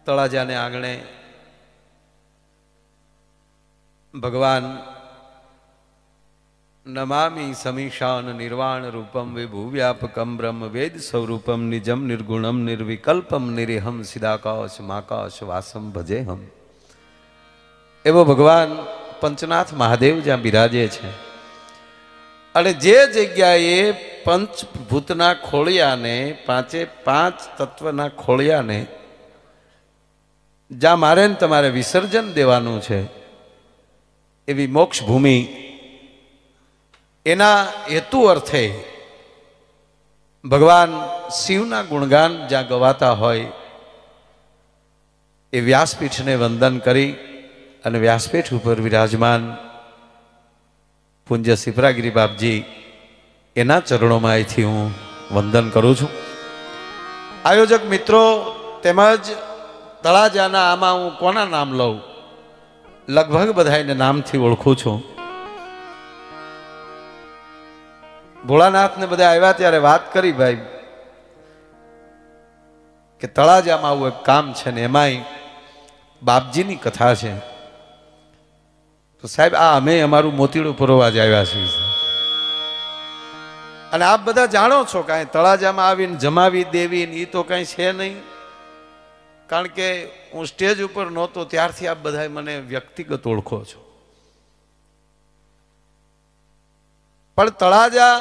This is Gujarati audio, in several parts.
તળાજાને આંગણે ભગવાન નમામિ સમીશાન નિર્વાણ રૂપમ વિભુવ્યાપકમ બ્રહ્મ વેદ સ્વરૂપમ નિજમ નિર્ગુણમ નિર્વિકલ્પમ નિરેહમ સિદાકાશ માકાશ વાસમ ભજેહમ. એવો ભગવાન પંચનાથ મહાદેવ જ્યાં બિરાજે છે અને જે જગ્યાએ પંચભૂતના ખોળિયાને પાંચે પાંચ તત્વના ખોળિયાને જ્યાં મારે ને તમારે વિસર્જન દેવાનું છે એવી મોક્ષ ભૂમિ, એના હેતુ અર્થે ભગવાન શિવના ગુણગાન જ્યાં ગવાતા હોય એ વ્યાસપીઠને વંદન કરી અને વ્યાસપીઠ ઉપર વિરાજમાન પૂજ્ય સિપરાગીરી બાપજી એના ચરણોમાં અહીંથી હું વંદન કરું છું. આયોજક મિત્રો તેમજ તળાજાના આમાં હું કોના નામ લઉં, લગભગ બધાને નામથી ઓળખું છું. ભોળાનાથને બધા આવ્યા ત્યારે વાત કરી ભાઈ કે તળાજામાં આવું એક કામ છે ને એમાંય બાપજીની કથા છે. તો સાહેબ આ અમે અમારું મોતીડું પુરવા જ આવ્યા છીએ અને આપ બધા જાણો છો કાંઈ તળાજામાં આવીને જમાવી દેવી એ તો કાંઈ છે નહીં, કારણ કે હું સ્ટેજ ઉપર નહોતો ત્યારથી આપ બધા મને વ્યક્તિગત ઓળખો છો. પણ તળાજા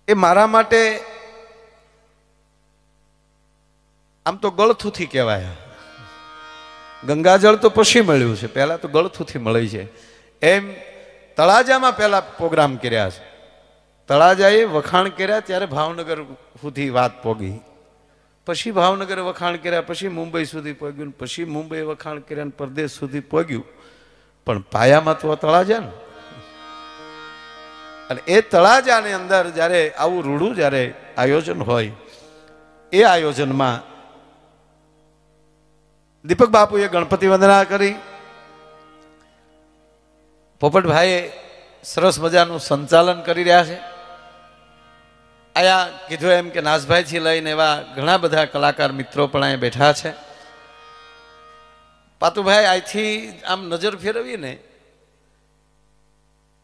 એ મારા માટે આમ તો ગળથુથી કહેવાય. ગંગાજળ તો પછી મળ્યું છે, પહેલા તો ગળથુથી મળી છે. એમ તળાજામાં પહેલા પ્રોગ્રામ કર્યા છે. તળાજાએ વખાણ કર્યા ત્યારે ભાવનગર સુધી વાત પોગી, પછી ભાવનગર વખાણ કર્યા, પછી મુંબઈ સુધી પહોંચ્યું, પછી મુંબઈ વખાણ કર્યા અને પરદેશ સુધી પહોંચ્યું. પણ પાયામાં તો તળાજા ને. અને એ તળાજાની અંદર જ્યારે આવું રૂડું જ્યારે આયોજન હોય એ આયોજનમાં દીપક બાપુએ ગણપતિ વંદના કરી, પોપટભાઈએ સરસ મજાનું સંચાલન કરી રહ્યા છે. આયા કીધું એમ કે નાસભાઈથી લઈને એવા ઘણા બધા કલાકાર મિત્રો પણ અહીંયા બેઠા છે. પાતુભાઈ અહીંથી આમ નજર ફેરવીને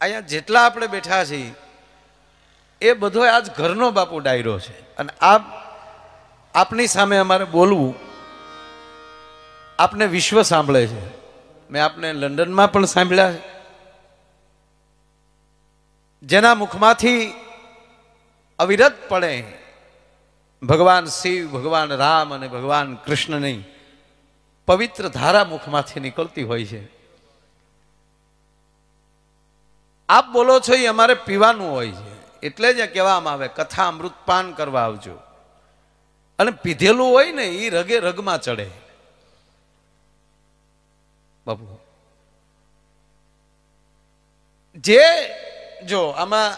અહીંયા જેટલા આપણે બેઠા છીએ એ બધો આજ ઘરનો બાપુ ડાયરો છે. અને આપની સામે અમારે બોલવું, આપને વિશ્વ સાંભળે છે. મેં આપને લંડનમાં પણ સાંભળ્યા છે, જેના મુખમાંથી અવિરતપણે ભગવાન શિવ, ભગવાન રામ અને ભગવાન કૃષ્ણની પવિત્ર ધારા મુખમાંથી નીકળતી હોય છે. આપ બોલો છો એ અમારે પીવાનું હોય છે, એટલે જ કહેવામાં આવે કથા અમૃતપાન કરવા આવજો. અને પીધેલું હોય ને એ રગે રગમાં ચડે. બાપુ જે જો આમાં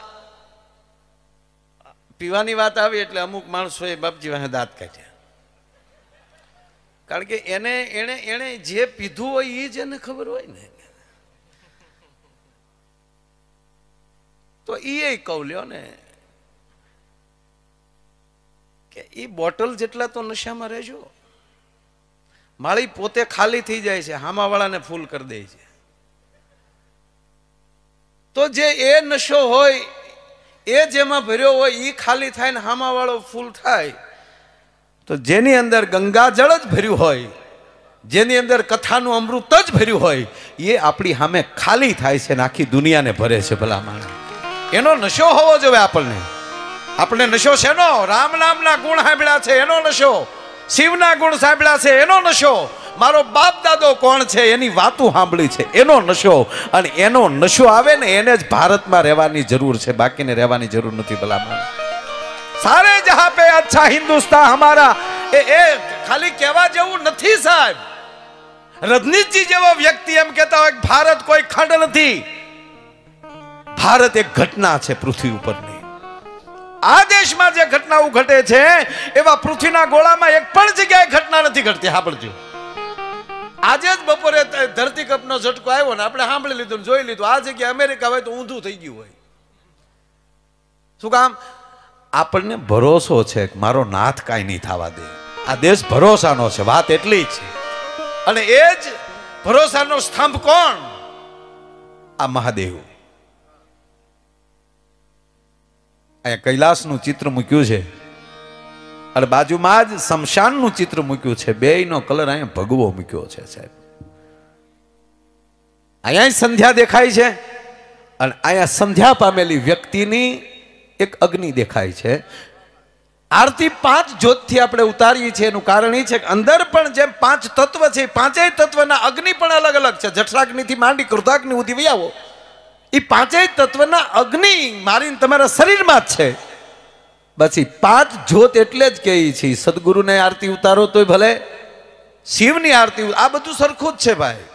પીવાની વાત આવી એટલે અમુક માણસોએ બાપજી વાહે દાંત કાઢ્યા, કારણ કે એને જે પીધું હોય એ જ એને ખબર હોય ને. તો એ કહું લ્યો ને કે એ બોટલ જેટલા તો નશામાં રહેજો. માળી પોતે ખાલી થઈ જાય છે, હામાવાળાને ફૂલ કરી દે છે. તો જે એ નશો હોય એ જેમાં ભર્યો હોય એ ખાલી થાય ને હામાવાળો ફૂલ થાય. તો જેની અંદર ગંગાજળ જ ભર્યું હોય, જેની અંદર કથાનું અમૃત જ ભર્યું હોય એ આપણી સામે ખાલી થાય છે ને આખી દુનિયાને ભરે છે. ભલા માણસ એનો નશો હોવો જોઈએ આપણને. આપણે નશો છે એનો રામ નામના ગુણ સાંભળ્યા છે એનો નશો, શિવના ગુણ સાંભળ્યા છે એનો નશો, મારો બાપ દાદો કોણ છે એની વાતો સાંભળી છે એનો નશો. અને એનો નશો આવે ને એને જ ભારતમાં રહેવાની જરૂર છે, બાકીને રહેવાની જરૂર નથી. ભલામણ સારે જહાં પે અચ્છા હિન્દુસ્તાન હમારા એ ખાલી કહેવા જેવું નથી સાહેબ. રજનીશજી જેવો વ્યક્તિ એમ કહેતા હોય ભારત કોઈ ખંડ નથી, ભારત એક ઘટના છે પૃથ્વી ઉપરની. આ દેશમાં જે ઘટનાઓ ઘટે છે એવા પૃથ્વીના ગોળામાં એક પણ જગ્યાએ ઘટના નથી ઘટતી. સાંભળજો, આજે જ બપોરે ધરતીકંપનો ઝટકો આવ્યો ને આપણે સાંભળી લીધું, જોઈ લીધું. આ જગ્યાએ અમેરિકા હોય તો ઊંધું થઈ ગયું હોય. શું કામ? આપણને ભરોસો છે કે મારો નાથ કાંઈ નહીં થવા દે. આ દેશ ભરોસાનો છે, વાત એટલી જ છે. અને એ જ ભરોસાનો સ્તંભ કોણ? આ મહાદેવ. અહીંયા કૈલાસનું ચિત્ર મૂક્યું છે અને બાજુમાં જ શમશાનનું ચિત્ર મૂક્યું છે. બેયનો કલર અહીંયા ભગવો મૂક્યો છે સાહેબ. અહીંયા સંધ્યા દેખાય છે અને અહીંયા સંધ્યા પામેલી વ્યક્તિની એક અગ્નિ દેખાય છે. આરતી 5 જ્યોતથી આપણે ઉતારીએ છીએ. એનું કારણ એ છે કે અંદર પણ જેમ 5 તત્વ છે, પાંચેય તત્વના અગ્નિ પણ અલગ અલગ છે. જઠરાગ્નિથી માંડી કૃતાગ્નિ સુધી વૈયાવો, એ પાંચેય તત્વના અગ્નિ મારીને તમારા શરીરમાં જ છે. પછી 5 જ્યોત એટલે જ કહીએ છીએ સદગુરુને આરતી ઉતારો તોય ભલે, શિવની આરતી, આ બધું સરખું જ છે ભાઈ.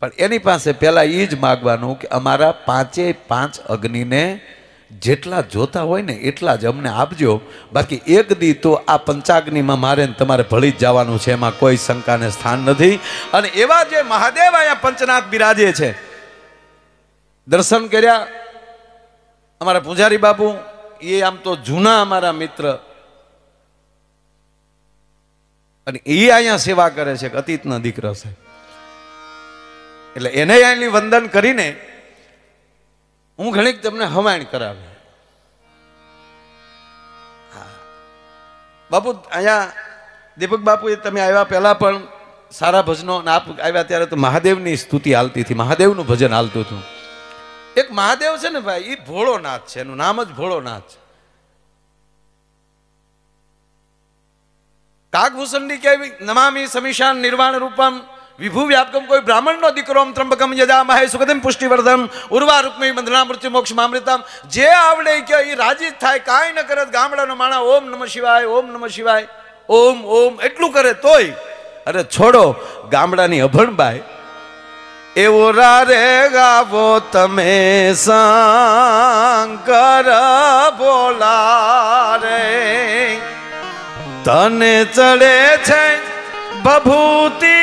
પણ એની પાસે પેલા એ જ માગવાનું કે અમારા 5 અગ્નિને જેટલા જોતા હોય ને એટલા જ અમને આપજો. બાકી એક દી તો આ પંચાગ્નિમાં મારે તમારે ભળી જ જવાનું છે, એમાં કોઈ શંકાને સ્થાન નથી. અને એવા જે મહાદેવ અહીંયા પંચનાથ બિરાજે છે, દર્શન કર્યા અમારા પૂજારી બાપુ, એ આમ તો જૂના અમારા મિત્ર, અને એ અહીંયા સેવા કરે છે, અતીતના દીકરા છે. એટલે એને અહીંની વંદન કરીને હું ઘણીક તમને હવાણ કરાવે. બાપુ અહીંયા દીપક બાપુ, તમે આવ્યા પહેલા પણ સારા ભજનો, આપ આવ્યા ત્યારે તો મહાદેવની સ્તુતિ હાલતી હતી, મહાદેવનું ભજન હાલતું હતું. એક મહાદેવ છે ને ભાઈ, એ ભોળોનાથ છે, એનું નામ જ ભોળોનાથ છે. કાકભૂષણની કહેવી નમામિ સમીશાન નિર્વાણ રૂપમ વિભુ વ્યાપકમ, કોઈ બ્રાહ્મણનો દીકરો ત્રંબકમ યજામહે સુગંધિમ પુષ્ટિવર્ધમ ઉર્વા રૂક્મી બંધના મૃત્યુ મોક્ષ મામૃતમ. જે આવડે કે એ રાજી થાય, કાંઈ ન કરે. ગામડાનો માણા ઓમ નમઃ શિવાય, ઓમ નમઃ શિવાય, ઓમ ઓમ એટલું કરે તોય. અરે છોડો ગામડાની અભણબાઈ, એવો રે ગાવો તમે શંકર બોલા રે, તને ચડે છે ભભૂતિ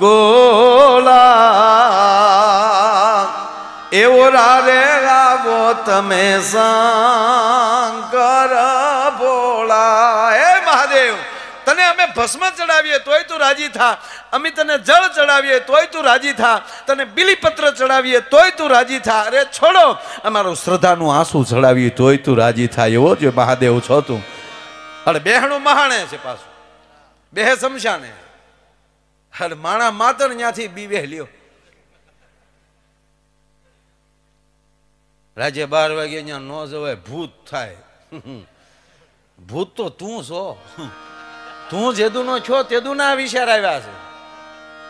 ગોલા. એવો રે ગાવો તમે શંકર ભોળા. હે મહાદેવ, તને અમે ભસ્મ ચડાવીએ તોય તું રાજી થા, અમે તને જળ ચડાવીએ તોય તું રાજી થા, તને બિલીપત્ર ચડાવીએ તોય તું રાજી થા. અરે છોડો, અમારું શ્રદ્ધાનું આંસુ ચડાવીએ તોય તું રાજી થા. એવો જો મહાદેવ છો તું. અને બેહણું મહાણે છે, પાછું બેહે શમશાને. અરે માણા માતર ત્યાંથી બીવે લ્યો. રાજે 12 વાગે ત્યાં ન જવાય, ભૂત થાય. ભૂત તો તું છો, તું જેદુનો છો તેદુના વિચાર આવ્યા છે.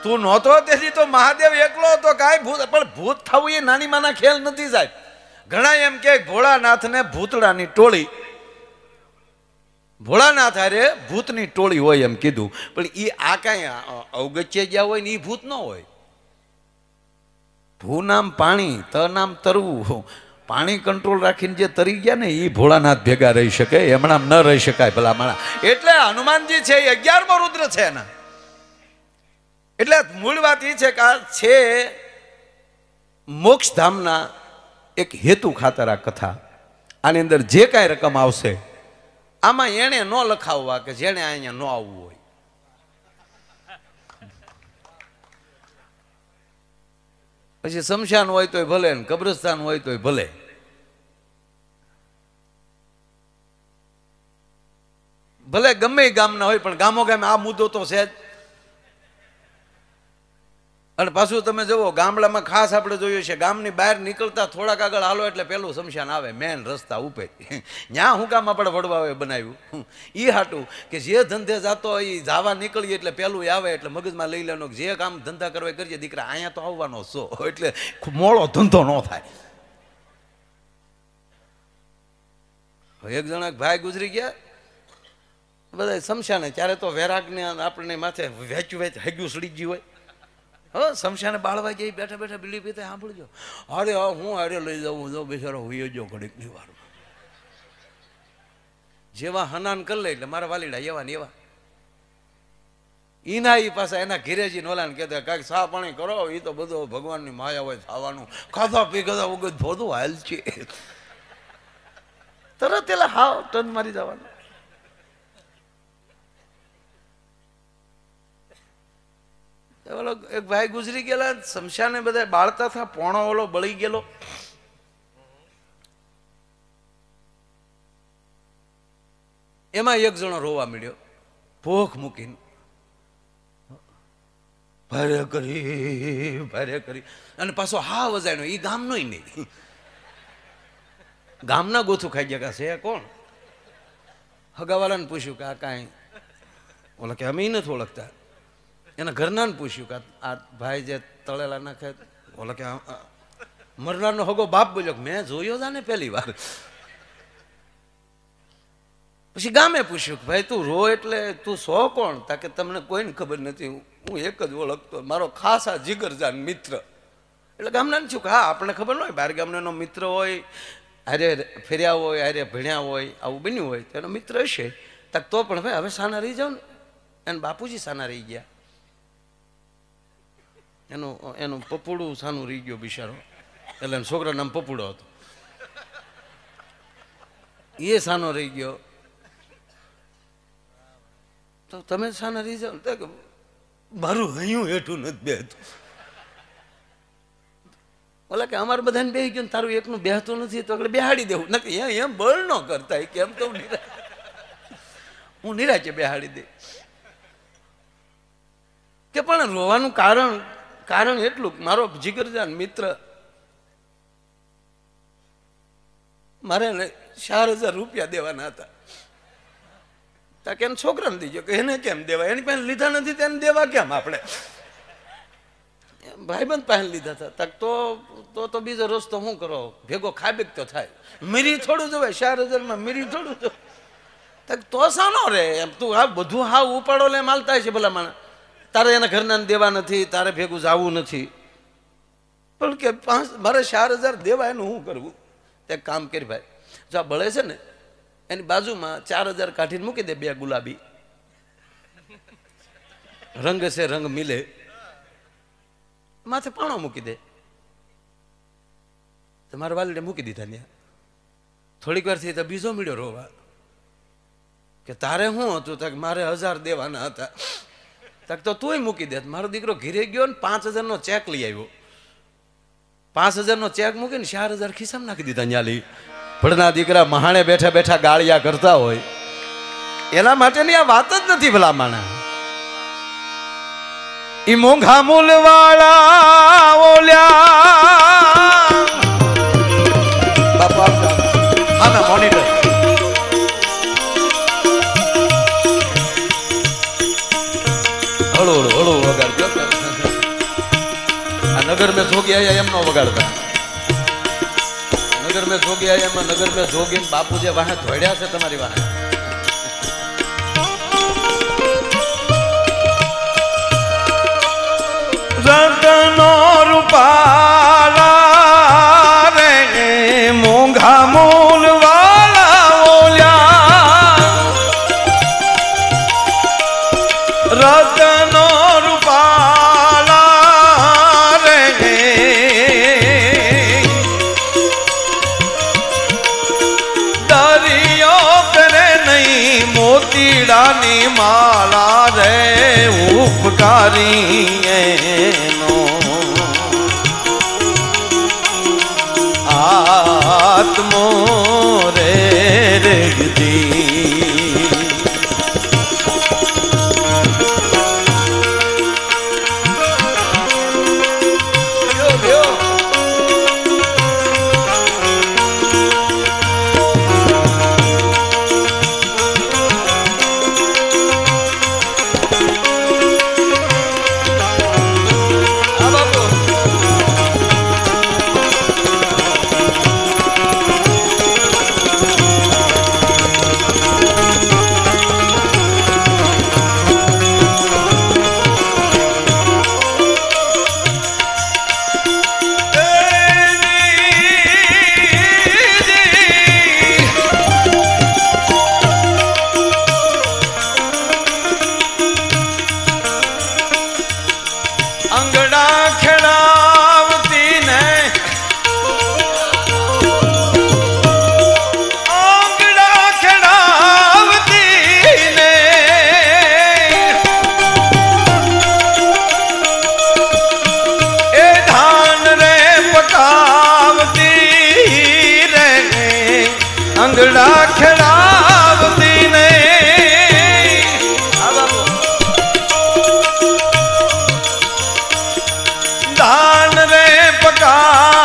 તું નહોતો તેથી તો મહાદેવ એકલો હતો, કાંઈ ભૂત. પણ ભૂત થવું એ નાની માના ખેલ નથી સાહેબ. ઘણા એમ કે ભોળાનાથને ભૂતડાની ટોળી, ભોળાનાથ હારે ભૂતની ટોળી હોય એમ કીધું. પણ એ આ કાંઈ અવગત્ય ગયા હોય ને એ ભૂત ન હોય. ભૂ નામ પાણી, ત નામ તરવું. પાણી કંટ્રોલ રાખીને જે તરી ગયા ને એ ભોળાનાથ ભેગા રહી શકે, એમણામ ન રહી શકાય ભલા માણા. એટલે હનુમાનજી છે એ 11મો રુદ્ર છે એના. એટલે મૂળ વાત એ છે કે આ છે મોક્ષધામના એક હેતુ ખાતર આ કથા. આની અંદર જે કાંઈ રકમ આવશે આમાં એને ન લખાવવા કે જેને અહીંયા ન આવવું હોય. પછી શમશાન હોય તોય ભલે, કબ્રસ્તાન હોય તોય ભલે. ભલે ગમે ગામના હોય, પણ ગામો ગામે આ મુદ્દો તો છે જ. અને પાછું તમે જુઓ, ગામડામાં ખાસ આપણે જોયું છે, ગામની બહાર નીકળતા થોડાક આગળ હાલો એટલે પેલું શમશાન આવે, મેન રસ્તા ઉપર. ત્યાં હું કામ આપણે વડવાએ બનાવ્યું એ હાટું કે જે ધંધે જતો હોય એ જવા નીકળીએ એટલે પેલું આવે, એટલે મગજમાં લઈ લેવાનું કે જે કામ ધંધા કરવા કરીએ દીકરા અહીંયા તો આવવાનો છો, એટલે મોડો ધંધો ન થાય. એક જણા ભાઈ ગુજરી ગયા બધા શમશાને, ત્યારે તો વેરાગને આપણને માથે વેચ્યું હગ્યું સડી ગયું હોય. હા, શમશાને બાળવા જઈ બેઠા બેઠા બીડી પીતે સાંભળજો, અરે હું હારે લઈ જાઉં, જો બિચારો હોઈ જો ઘડીકની વાર. જેવા હનાન કરી લે એટલે મારા વાલીડા એવા ને એવા. ઈના એ પાછા એના ઘેરેજી નોલાને કહેતા કાંઈક સા પાણી કરો, એ તો બધો ભગવાનની માયા હોય થવાનું, ખાધા પી ખાધા વગર બધું હાલ છે. તરત એલા હાવ ટર્ન મારી જવાનું. ઓલો એક ભાઈ ગુજરી ગયેલા, શમશાને બધા બાળતા હતા, પોણો ઓલો બળી ગયેલો. એમાં એક જણો રોવા મળ્યો, ભોખ મૂકીને ભારે કરી અને પાછો હા વજાણ્યો. એ ગામનો નહીં, ગામના ગોથું ખાઈ ગયા. છે કોણ? હગાવાલાને પૂછ્યું કે આ કાંઈ? ઓલા કે અમે નથી ઓળખતા. એના ઘરનાને પૂછ્યું કે આ ભાઈ જે તળેલા નાખે. ઓલા કે મરનારનો હગો બાપ બોલ્યો કે મેં જોયો તા ને પહેલી વાર. પછી ગામે પૂછ્યું કે ભાઈ તું રો એટલે તું સો કોણ? તાકે તમને કોઈને ખબર નથી, હું એક જ ઓળખતો, મારો ખાસ આ જીગરજાન મિત્ર. એટલે ગામના છું કે હા આપણે ખબર ન હોય, બહાર ગામનો એનો મિત્ર હોય, હારે ફેર્યા હોય, હારે ભણ્યા હોય, આવું બન્યું હોય તો એનો મિત્ર હશે. તક તો પણ ભાઈ હવે સાના રહી જાવ ને. એને બાપુજી સાના રહી ગયા, એનું પપુડું સાનું રહી ગયો બિચારો. એટલે એના છોકરાનું નામ પપુડો હતો, એ સાનો રહી ગયો. તો તમે સાના રહી જાવ તો મારું હૈયું હેઠું નથી બેહતું. ઓલા કે અમારે બધાને બેહી ગયું, તારું એકનું બેહતું નથી તો એટલે બેહાડી દેવું. નથી એમ બળ ન કરતા કેમ તો હું નિરાચે બેહાડી દે. કે પણ રોવાનું કારણ એટલું, મારો જીગરજાન મિત્ર મારે 4,000 રૂપિયા દેવાના હતા. તાકે એને છોકરાને દીજો કે એને કેમ દેવા? એની પાસે લીધા નથી તેને દેવા કેમ આપણે? ભાઈબંધ પાસે લીધા હતા. તક તો બીજો રસ્તો શું કરો? ભેગો ખાબીક તો થાય. મીરી થોડું જોવાય 4,000 મીરી થોડું જો. તક તો સાનો રે એમ તું આ બધું હાવ ઉપાડો લે માલતા છે ભલા માણસ. તારે એના ઘરના દેવા નથી, તારે ભેગું જવું નથી, પણ કે મારે 4,000 દેવા એનું શું કરવું? એક કામ કરી ભાઈ, જો આ બળે છે ને એની બાજુમાં 4,000 કાઢીને મૂકી દે, 2 ગુલાબી રંગ છે, રંગ મિલે, માથે પાણો મૂકી દે. તમારા વાલીને મૂકી દીધા ત્યાં. થોડીક વાર થઈ તો બીજો મળ્યો રોવા કે તારે શું હતું? તક મારે 1,000 દેવાના હતા. તક તો તુંય મૂકી દે. મારો દીકરો ઘીરે ગયો ને 5,000નો ચેક લઈ આવ્યો. 5,000નો ચેક મૂકીને 4,000 ખિસ્સામાં નાખી દીધા. ન્યા લઈ ભણના દીકરા મહાણે બેઠા બેઠા ગાળિયા કરતા હોય એના માટેની આ વાત જ નથી ભલા માણા. ઈ મોંઘા મૂલ વાળા ઓલ્યા બાપા આના મોનિટર હળો હળો વગાડજો. આ નગર મેં જોગી આયા એમનો વગાડતા. નગર મેં જોગી આયા એમાં નગર મેં જોગી બાપુ જે વાહે ધોડ્યા છે તમારી વાહે. રતનો રૂપાલા રે મોંઘા મૂલ વાળા ઓલ્યા. રતનો રૂપાલા રે દરિયો કરે નહીં મોતીડાની માળા રે ઉપકારી એનો આત્મો રે રેગદી. ખેડાવતી ને દાન રે પકા